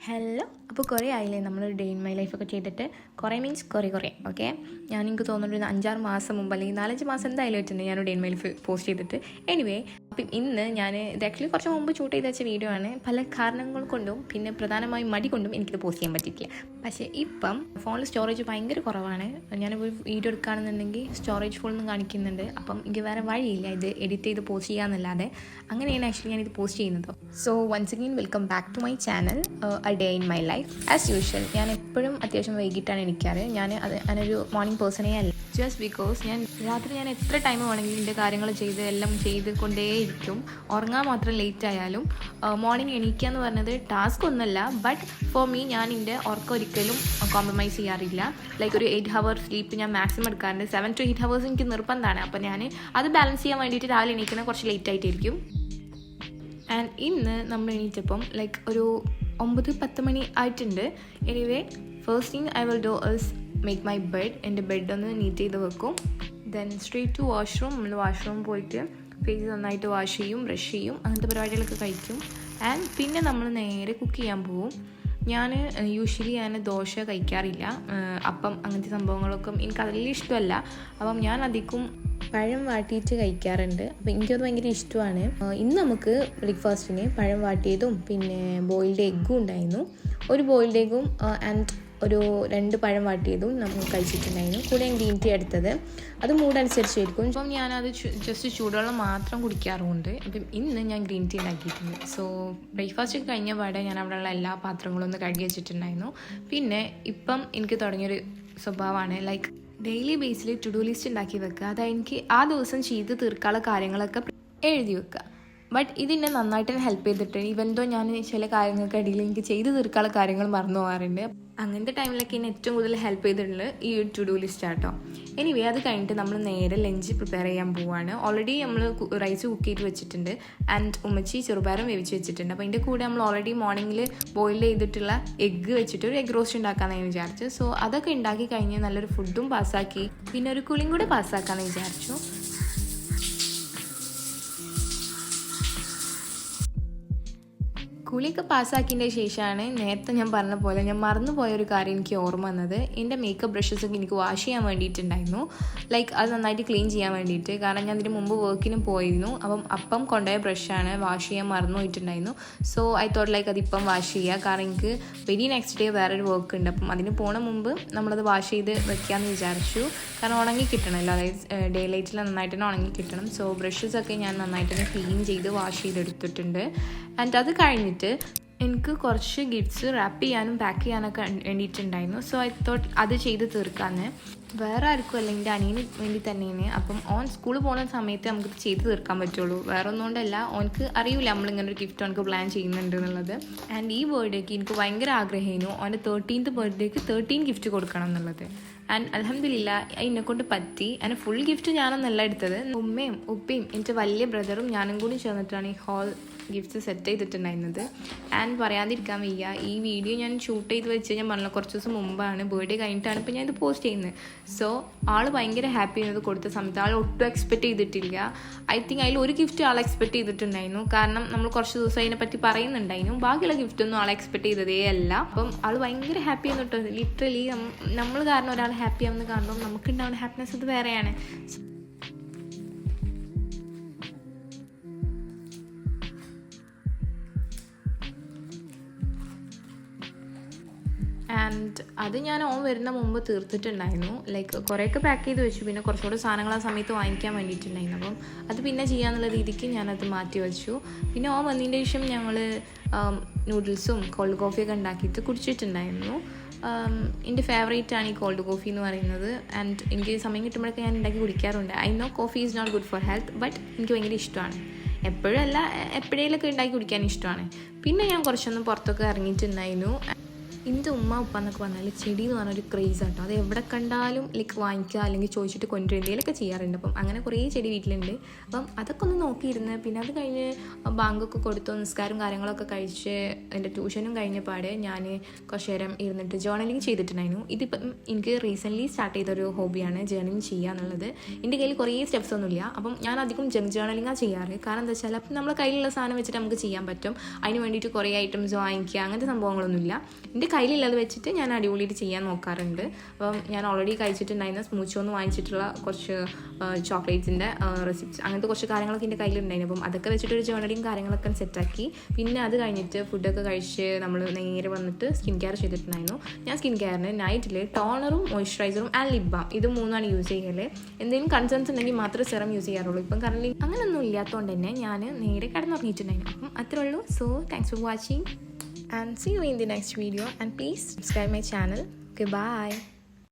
Hello. അപ്പോൾ കുറേ ആയില്ലേ നമ്മൾ ഡേ ഇൻ മൈ ലൈഫൊക്കെ ചെയ്തിട്ട്. കുറേ മീൻസ് കുറേ ഓക്കെ. ഞാൻ എനിക്ക് തോന്നുന്നു ഒരു 5-6 മാസം മുമ്പ് അല്ലെങ്കിൽ 4-5 മാസം എന്തായാലും വെച്ചിട്ടുണ്ട് ഞാൻ day in my life post ചെയ്തിട്ട്. എനിവേ, അപ്പം ഇന്ന് ഞാൻ ഇത് ആക്ച്വലി കുറച്ച് മുമ്പ് ഷൂട്ട് ചെയ്ത് വെച്ച വീഡിയോ ആണ്. പല കാരണങ്ങൾ കൊണ്ടും പിന്നെ പ്രധാനമായും മടി കൊണ്ടും എനിക്കിത് പോസ്റ്റ് ചെയ്യാൻ പറ്റിയിട്ടില്ല. പക്ഷേ ഇപ്പം ഫോണിൽ സ്റ്റോറേജ് ഭയങ്കര കുറവാണ്. ഞാനിപ്പോൾ വീഡിയോ എടുക്കുകയാണെന്നുണ്ടെങ്കിൽ സ്റ്റോറേജ് ഫുള്ളൊന്നും കാണിക്കുന്നുണ്ട്. അപ്പം എനിക്ക് വേറെ വഴിയില്ല ഇത് എഡിറ്റ് ചെയ്ത് പോസ്റ്റ് ചെയ്യാമെന്നല്ലാതെ. അങ്ങനെയാണ് ആക്ച്വലി ഞാനിത് പോസ്റ്റ് ചെയ്യുന്നത്. So once again welcome back to my channel a day in my life. As usual ഞാൻ എപ്പോഴും അത്യാവശ്യം വൈകിട്ടാണ് എണീക്കാറ്. ഞാനൊരു മോർണിംഗ് പേഴ്സണേ അല്ല. ജസ്റ്റ് ബിക്കോസ് രാത്രി ഞാൻ എത്ര ടൈം വേണമെങ്കിലും എൻ്റെ കാര്യങ്ങൾ എല്ലാം ചെയ്ത് കൊണ്ടേയിരിക്കും. ഉറങ്ങാൻ മാത്രം ലേറ്റ് ആയാലും മോർണിംഗ് എണീക്കുക എന്ന് പറഞ്ഞത് ടാസ്ക് ഒന്നുമല്ല. ബട്ട് ഫോർ മീ ഞാൻ എൻ്റെ ഉറക്കം ഒരിക്കലും കോംപ്രമൈസ് ചെയ്യാറില്ല. ലൈക്ക് ഒരു 8 hour സ്ലീപ്പ് ഞാൻ മാക്സിമം എടുക്കാറുണ്ട്. 7 to 8 hours എനിക്ക് നിർബന്ധമാണ്. അപ്പോൾ ഞാൻ അത് ബാലൻസ് ചെയ്യാൻ വേണ്ടിയിട്ട് രാവിലെ എണീക്കുന്നത് കുറച്ച് ലേറ്റ് ആയിട്ടിരിക്കും. ആൻഡ് ഇന്ന് നമ്മൾ എണീറ്റപ്പം ലൈക്ക് ഒരു 9-10 മണി ആയിട്ടുണ്ട്. Anyway, first thing I will do is make my bed. എൻ്റെ ബെഡൊന്ന് നീറ്റ് ചെയ്ത് വെക്കും. Then straight to washroom. നമ്മൾ വാഷ്റൂം പോയിട്ട് ഫേസ് നന്നായിട്ട് വാഷ് ചെയ്യും, ബ്രഷ് ചെയ്യും, അങ്ങനത്തെ പരിപാടികളൊക്കെ കഴിക്കും. ആൻഡ് പിന്നെ നമ്മൾ നേരെ കുക്ക് ചെയ്യാൻ പോകും. യൂഷ്വലി ഞാൻ ദോശ കഴിക്കാറില്ല, അപ്പം അങ്ങനത്തെ സംഭവങ്ങളൊക്കെ എനിക്ക് അതിൽ ഇഷ്ടമല്ല. അപ്പം ഞാൻ അധികം പഴം വാട്ടിയിട്ട് കഴിക്കാറുണ്ട്. അപ്പോൾ എനിക്കത് ഭയങ്കര ഇഷ്ടമാണ്. ഇന്ന് നമുക്ക് ബ്രേക്ക്ഫാസ്റ്റിന് പഴം വാട്ടിയതും പിന്നെ ബോയിൽഡ് എഗ്ഗും ഉണ്ടായിരുന്നു. ഒരു ബോയിൽഡ് എഗ്ഗും ആൻഡ് ഒരു 2 പഴം വാട്ടിയതും നമ്മൾ കഴിച്ചിട്ടുണ്ടായിരുന്നു. കൂടെ ഞാൻ ഗ്രീൻ ടീ എടുത്തത്. അത് മൂടനുസരിച്ചായിരിക്കും. അപ്പം ഞാനത് ജസ്റ്റ് ചൂടുവെള്ളം മാത്രം കുടിക്കാറുമുണ്ട്. അപ്പം ഇന്ന് ഞാൻ ഗ്രീൻ ടീ ഉണ്ടാക്കിയിട്ടുണ്ട്. സോ ബ്രേക്ക്ഫാസ്റ്റ് കഴിഞ്ഞ പാടെ ഞാൻ അവിടെയുള്ള എല്ലാ പാത്രങ്ങളും ഒന്ന് കഴുകി വെച്ചിട്ടുണ്ടായിരുന്നു. പിന്നെ ഇപ്പം എനിക്ക് തുടങ്ങിയൊരു സ്വഭാവമാണ് ലൈക്ക് ഡെയിലി ബേസിൽ ടു ഡു ലിസ്റ്റ് ഉണ്ടാക്കി വെക്കുക. അതായത് എനിക്ക് ആ ദിവസം ചെയ്ത് തീർക്കാനുള്ള കാര്യങ്ങളൊക്കെ എഴുതി വെക്കുക. ബട്ട് ഇതിനെ നന്നായിട്ട് ഹെൽപ്പ് ചെയ്തിട്ട് ഇവന്തോ ഞാൻ ചില കാര്യങ്ങൾക്കിടയിൽ എനിക്ക് ചെയ്ത് തീർക്കാനുള്ള കാര്യങ്ങൾ മറന്നു പോകാറുണ്ട്. അങ്ങനത്തെ ടൈമിലൊക്കെ എന്നെ ഏറ്റവും കൂടുതൽ ഹെൽപ്പ് ചെയ്തിട്ടുള്ളത് ഈ ടു ഡു ലിസ്റ്റ് ആട്ടോ. എനിവേ, അത് കഴിഞ്ഞിട്ട് നമ്മൾ നേരെ ലഞ്ച് പ്രിപ്പയർ ചെയ്യാൻ പോവുകയാണ്. ഓൾറെഡി നമ്മൾ റൈസ് കുക്ക് ചെയ്ത് വെച്ചിട്ടുണ്ട്. ആൻഡ് ഉമ്മച്ചി ചെറുപയറും വേവിച്ച് വെച്ചിട്ടുണ്ട്. അപ്പോൾ അതിൻ്റെ കൂടെ നമ്മൾ ഓൾറെഡി മോർണിംഗിൽ ബോയിൽ ചെയ്തിട്ടുള്ള എഗ്ഗ് വെച്ചിട്ട് ഒരു എഗ് റോസ്റ്റ് ഉണ്ടാക്കാമെന്ന് വിചാരിച്ചു. സോ അതൊക്കെ ഉണ്ടാക്കി കഴിഞ്ഞ് നല്ലൊരു ഫുഡും പാസ്സാക്കി പിന്നെ ഒരു കുളിയും കൂടെ പാസ്സാക്കാമെന്ന് വിചാരിച്ചു. കുളിയൊക്കെ പാസ്സാക്കിയതിൻ്റെ ശേഷമാണ് നേരത്തെ ഞാൻ പറഞ്ഞ പോലെ ഞാൻ മറന്നു പോയൊരു കാര്യം എനിക്ക് ഓർമ്മ വന്നത്. എൻ്റെ മേക്കപ്പ് ബ്രഷസൊക്കെ എനിക്ക് വാഷ് ചെയ്യാൻ വേണ്ടിയിട്ടുണ്ടായിരുന്നു. ലൈക്ക് അത് നന്നായിട്ട് ക്ലീൻ ചെയ്യാൻ വേണ്ടിയിട്ട്. കാരണം ഞാൻ ഇതിന് മുമ്പ് വർക്കിന് പോയിരുന്നു. അപ്പം കൊണ്ടുപോയ ബ്രഷാണ്, വാഷ് ചെയ്യാൻ മറന്നു പോയിട്ടുണ്ടായിരുന്നു. സോ ഐ തോട്ട് ലൈക്ക് അതിപ്പം വാഷ് ചെയ്യുക. കാരണം എനിക്ക് വെരി നെക്സ്റ്റ് ഡേ വേറൊരു വർക്ക് ഉണ്ട്. അപ്പം അതിന് പോണ മുമ്പ് നമ്മളത് വാഷ് ചെയ്ത് വെക്കാമെന്ന് വിചാരിച്ചു. കാരണം ഉണങ്ങി കിട്ടണമല്ലോ, അതായത് ഡേ ലൈറ്റിൽ നന്നായിട്ട് തന്നെ ഉണങ്ങി കിട്ടണം. സോ ബ്രഷസൊക്കെ ഞാൻ നന്നായിട്ട് തന്നെ ക്ലീൻ ചെയ്ത് വാഷ് ചെയ്തെടുത്തിട്ടുണ്ട്. ആൻഡ് അത് കഴിഞ്ഞിട്ട് എനിക്ക് കുറച്ച് ഗിഫ്റ്റ്സ് റാപ്പ് ചെയ്യാനും പാക്ക് ചെയ്യാനൊക്കെ വേണ്ടിയിട്ടുണ്ടായിരുന്നു. സോ ഐ തോട്ട് അത് ചെയ്ത് തീർക്കാമെന്ന്. വേറെ ആർക്കും അല്ലെങ്കിൽ എൻ്റെ അനിയന് വേണ്ടി തന്നെയാണ്. അപ്പം ഓൻ സ്കൂളിൽ പോകുന്ന സമയത്ത് നമുക്കിത് ചെയ്ത് തീർക്കാൻ പറ്റുള്ളൂ. വേറെ ഒന്നുകൊണ്ടല്ല, ഓനക്ക് അറിയില്ല നമ്മളിങ്ങനെ ഒരു ഗിഫ്റ്റ് ഓനക്ക് പ്ലാൻ ചെയ്യുന്നുണ്ട് എന്നുള്ളത്. ആൻഡ് ഈ ബർത്ത്ഡേക്ക് എനിക്ക് ഭയങ്കര ആഗ്രഹമായിരുന്നു ഓൻ്റെ 13th ബർത്ത്ഡേക്ക് 13 ഗിഫ്റ്റ് കൊടുക്കണം എന്നുള്ളത്. ആൻഡ് അൽഹംദുലില്ലാ എന്നെക്കൊണ്ട് പറ്റി. അതിന് ഫുൾ ഗിഫ്റ്റ് ഞാനൊന്നല്ല എടുത്തത്. ഉമ്മയും ഉപ്പയും എൻ്റെ വലിയ ബ്രദറും ഞാനും കൂടി ചേർന്നിട്ടാണ് ഈ ഹോൾ ഗിഫ്റ്റ്സ് സെറ്റ് ചെയ്തിട്ടുണ്ടായിരുന്നത്. ആൻഡ് പറയാതിരിക്കാൻ വയ്യ, ഈ വീഡിയോ ഞാൻ ഷൂട്ട് ചെയ്ത് വെച്ച് ഞാൻ പറഞ്ഞ കുറച്ച് ദിവസം മുമ്പാണ്, ബർത്ത്ഡേ കഴിഞ്ഞിട്ടാണ് ഇപ്പോൾ ഞാൻ ഇത് പോസ്റ്റ് ചെയ്യുന്നത്. സോ ആൾ ഭയങ്കര ഹാപ്പി ആയിരുന്നു കൊടുത്ത സമയത്ത്. ആൾ ഒട്ടും എക്സ്പെക്റ്റ് ചെയ്തിട്ടില്ല. ഐ തിങ്ക് അതിൽ ഒരു ഗിഫ്റ്റ് ആൾ എക്സ്പെക്റ്റ് ചെയ്തിട്ടുണ്ടായിരുന്നു. കാരണം നമ്മൾ കുറച്ച് ദിവസം അതിനെപ്പറ്റി പറയുന്നുണ്ടായിരുന്നു. ബാക്കിയുള്ള ഗിഫ്റ്റൊന്നും ആൾ എക്സ്പെക്റ്റ് ചെയ്തതേ അല്ല. അപ്പം ആൾ ഭയങ്കര ഹാപ്പി ആയിരുന്നു കേട്ടോ. ലിറ്ററലി നമ്മൾ കാരണം ഒരാൾ ഹാപ്പി ആവുമെന്ന് കാണുമ്പോൾ നമുക്കുണ്ടാവുന്ന ഹാപ്പിനെസ് അത് വേറെയാണ്. ആൻഡ് അത് ഞാൻ ഓൻ വരുന്ന മുമ്പ് തീർത്തിട്ടുണ്ടായിരുന്നു. ലൈക്ക് കുറേയൊക്കെ പാക്ക് ചെയ്ത് വെച്ചു. പിന്നെ കുറച്ചുകൂടെ സാധനങ്ങൾ ആ സമയത്ത് വാങ്ങിക്കാൻ വേണ്ടിയിട്ടുണ്ടായിരുന്നു. അപ്പം അത് പിന്നെ ചെയ്യാന്നുള്ള രീതിക്ക് ഞാനത് മാറ്റി വെച്ചു. പിന്നെ ഓൻ വന്നതിൻ്റെ ശേഷം ഞങ്ങൾ നൂഡിൽസും കോൾഡ് കോഫിയൊക്കെ ഉണ്ടാക്കിയിട്ട് കുടിച്ചിട്ടുണ്ടായിരുന്നു. എൻ്റെ ഫേവറേറ്റാണ് ഈ കോൾഡ് കോഫി എന്ന് പറയുന്നത്. ആൻഡ് എനിക്ക് സമയം കിട്ടുമ്പോഴൊക്കെ ഞാൻ ഉണ്ടാക്കി കുടിക്കാറുണ്ട്. I know coffee is not good for health, but എനിക്ക് ഭയങ്കര ഇഷ്ടമാണ്. എപ്പോഴല്ല, എപ്പോഴേലൊക്കെ ഉണ്ടാക്കി കുടിക്കാൻ ഇഷ്ടമാണ്. പിന്നെ ഞാൻ കുറച്ചൊന്നും പുറത്തൊക്കെ ഇറങ്ങിയിട്ടുണ്ടായിരുന്നു. എൻ്റെ ഉമ്മ ഉപ്പ എന്നൊക്കെ പറഞ്ഞാൽ ചെടി എന്ന് പറഞ്ഞൊരു ക്രേസ് ആട്ടോ. അത് എവിടെ കണ്ടാലും ലൈക്ക് വാങ്ങിക്കുക അല്ലെങ്കിൽ ചോദിച്ചിട്ട് കൊണ്ടുവരും എന്തെങ്കിലുമൊക്കെ ചെയ്യാറുണ്ട്. അപ്പം അങ്ങനെ കുറേ ചെടി വീട്ടിലുണ്ട്. അപ്പം അതൊക്കെ ഒന്ന് നോക്കിയിരുന്ന് പിന്നെ അത് കഴിഞ്ഞ് ബാങ്കൊക്കെ കൊടുത്തു നിസ്കാരം കാര്യങ്ങളൊക്കെ കഴിച്ച് എൻ്റെ ട്യൂഷനും കഴിഞ്ഞ പാടെ ഞാൻ കുറച്ച് നേരം ഇരുന്നിട്ട് ജേർണലിങ് ചെയ്തിട്ടുണ്ടായിരുന്നു. ഇതിപ്പം എനിക്ക് റീസെൻ്റ്ലി സ്റ്റാർട്ട് ചെയ്തൊരു ഹോബിയാണ് ജേർണലിങ് ചെയ്യുക എന്നുള്ളത്. എൻ്റെ കയ്യിൽ കുറേ സ്റ്റെപ്സ് ഒന്നുമില്ല. അപ്പം ഞാൻ അധികം ജേർണലിങ്ങാണ് ചെയ്യാറ്. കാരണം എന്താ വെച്ചാൽ അപ്പം നമ്മളെ കയ്യിലുള്ള സാധനം വെച്ചിട്ട് നമുക്ക് ചെയ്യാൻ പറ്റും. അതിന് വേണ്ടിയിട്ട് കുറേ ഐറ്റംസ് വാങ്ങിക്കുക അങ്ങനത്തെ സംഭവങ്ങളൊന്നുമില്ല. എൻ്റെ കയ്യിലുള്ളത് വെച്ചിട്ട് ഞാൻ അടിപൊളിയായിട്ട് ചെയ്യാൻ നോക്കാറുണ്ട്. അപ്പം ഞാൻ ഓൾറെഡി കഴിച്ചിട്ടുണ്ടായിരുന്ന സ്മൂച്ചോന്ന് വാങ്ങിച്ചിട്ടുള്ള കുറച്ച് ചോക്ലേറ്റ്സിൻ്റെ റെസിപ്റ്റ്സ് അങ്ങനത്തെ കുറച്ച് കാര്യങ്ങളൊക്കെ എൻ്റെ കയ്യിലുണ്ടായിരുന്നു. അപ്പം അതൊക്കെ വെച്ചിട്ടൊരു ജേർണലിങ് കാര്യങ്ങളൊക്കെ സെറ്റാക്കി. പിന്നെ അത് കഴിഞ്ഞിട്ട് ഫുഡൊക്കെ കഴിച്ച് നമ്മൾ നേരെ വന്നിട്ട് സ്കിൻ കെയർ ചെയ്തിട്ടുണ്ടായിരുന്നു. ഞാൻ സ്കിൻ കെയറിന് നൈറ്റിൽ ടോണറും മോയ്സ്ചറൈസറും ആൻഡ് ലിപ് ബാം ഇത് മൂന്നാണ് യൂസ് ചെയ്യല്. എന്തെങ്കിലും കൺസേൺസ് ഉണ്ടെങ്കിൽ മാത്രമേ സെറം യൂസ് ചെയ്യാറുള്ളൂ. ഇപ്പം കറൻലി അങ്ങനെയൊന്നും ഇല്ലാത്തതുകൊണ്ട് തന്നെ ഞാൻ നേരെ കിടന്നുറങ്ങിയിട്ടുണ്ടായിരുന്നു. അപ്പം അത്രേ ഉള്ളൂ. So thanks for watching and see you in the next video and please subscribe my channel. Okay, bye.